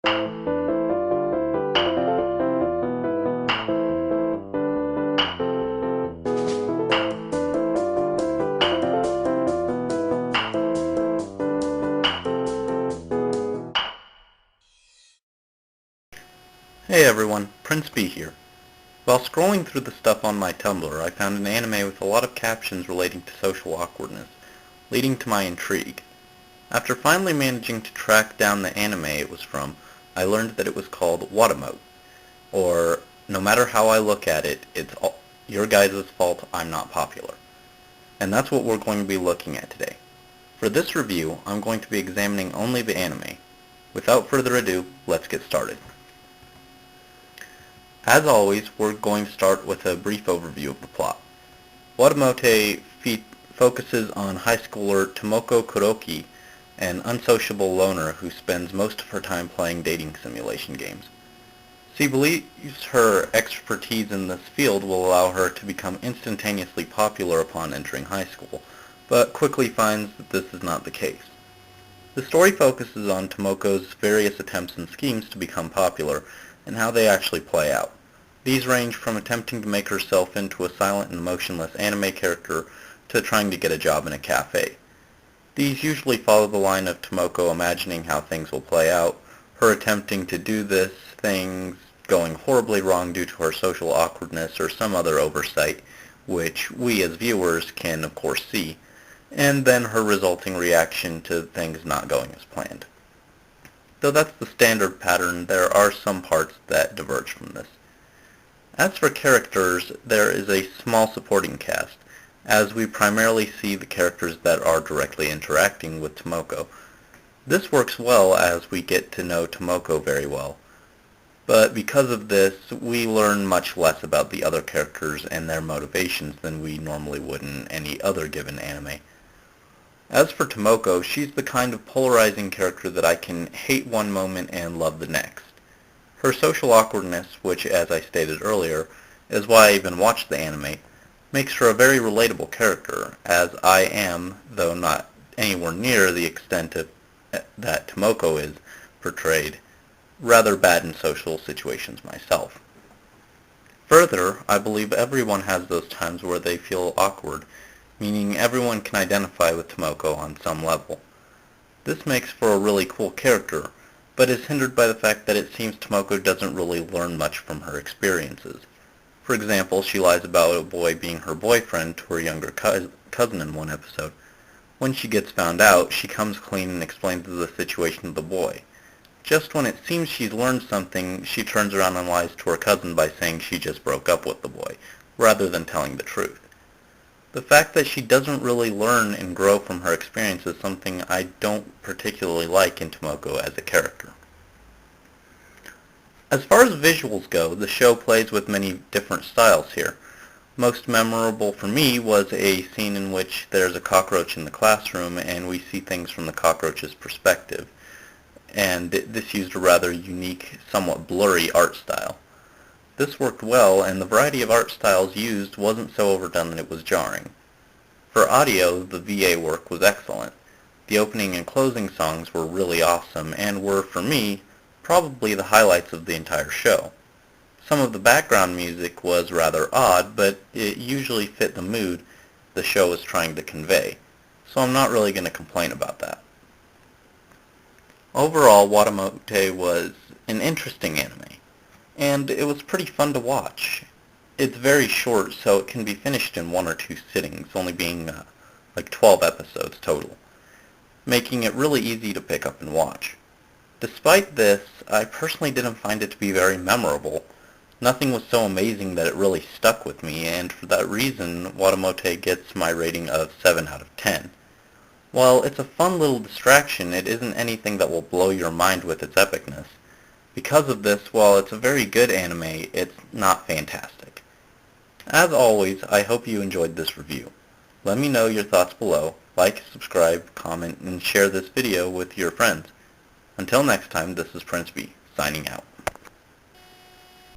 Hey everyone, PrinceB here. While scrolling through the stuff on my Tumblr, I found an anime with a lot of captions relating to social awkwardness, leading to my intrigue. After finally managing to track down the anime it was from, I learned that it was called Watamote, or no matter how I look at it, it's your guys' fault I'm not popular. And that's what we're going to be looking at today. For this review, I'm going to be examining only the anime. Without further ado, let's get started. As always, we're going to start with a brief overview of the plot. Watamote focuses on high schooler Tomoko Kuroki, an unsociable loner who spends most of her time playing dating simulation games. She believes her expertise in this field will allow her to become instantaneously popular upon entering high school, but quickly finds that this is not the case. The story focuses on Tomoko's various attempts and schemes to become popular, and how they actually play out. These range from attempting to make herself into a silent and emotionless anime character to trying to get a job in a cafe. These usually follow the line of Tomoko imagining how things will play out, her attempting to do this, things going horribly wrong due to her social awkwardness or some other oversight, which we as viewers can of course see, and then her resulting reaction to things not going as planned. Though that's the standard pattern, there are some parts that diverge from this. As for characters, there is a small supporting cast, as we primarily see the characters that are directly interacting with Tomoko. This works well as we get to know Tomoko very well, but because of this, we learn much less about the other characters and their motivations than we normally would in any other given anime. As for Tomoko, she's the kind of polarizing character that I can hate one moment and love the next. Her social awkwardness, which as I stated earlier, is why I even watched the anime, makes her a very relatable character, as I am, though not anywhere near the extent that Tomoko is portrayed, rather bad in social situations myself. Further, I believe everyone has those times where they feel awkward, meaning everyone can identify with Tomoko on some level. This makes for a really cool character, but is hindered by the fact that it seems Tomoko doesn't really learn much from her experiences. For example, she lies about a boy being her boyfriend to her younger cousin in one episode. When she gets found out, she comes clean and explains the situation to the boy. Just when it seems she's learned something, she turns around and lies to her cousin by saying she just broke up with the boy, rather than telling the truth. The fact that she doesn't really learn and grow from her experience is something I don't particularly like in Tomoko as a character. As far as visuals go, the show plays with many different styles here. Most memorable for me was a scene in which there's a cockroach in the classroom and we see things from the cockroach's perspective, and this used a rather unique, somewhat blurry art style. This worked well, and the variety of art styles used wasn't so overdone that it was jarring. For audio, the VA work was excellent. The opening and closing songs were really awesome, and were, for me, probably the highlights of the entire show. Some of the background music was rather odd, but it usually fit the mood the show was trying to convey, so I'm not really going to complain about that. Overall, Watamote was an interesting anime, and it was pretty fun to watch. It's very short, so it can be finished in 1 or 2 sittings, only being like 12 episodes total, making it really easy to pick up and watch. Despite this, I personally didn't find it to be very memorable. Nothing was so amazing that it really stuck with me, and for that reason, Watamote gets my rating of 7 out of 10. While it's a fun little distraction, it isn't anything that will blow your mind with its epicness. Because of this, while it's a very good anime, it's not fantastic. As always, I hope you enjoyed this review. Let me know your thoughts below, like, subscribe, comment, and share this video with your friends. Until next time, this is PrinceB, signing out.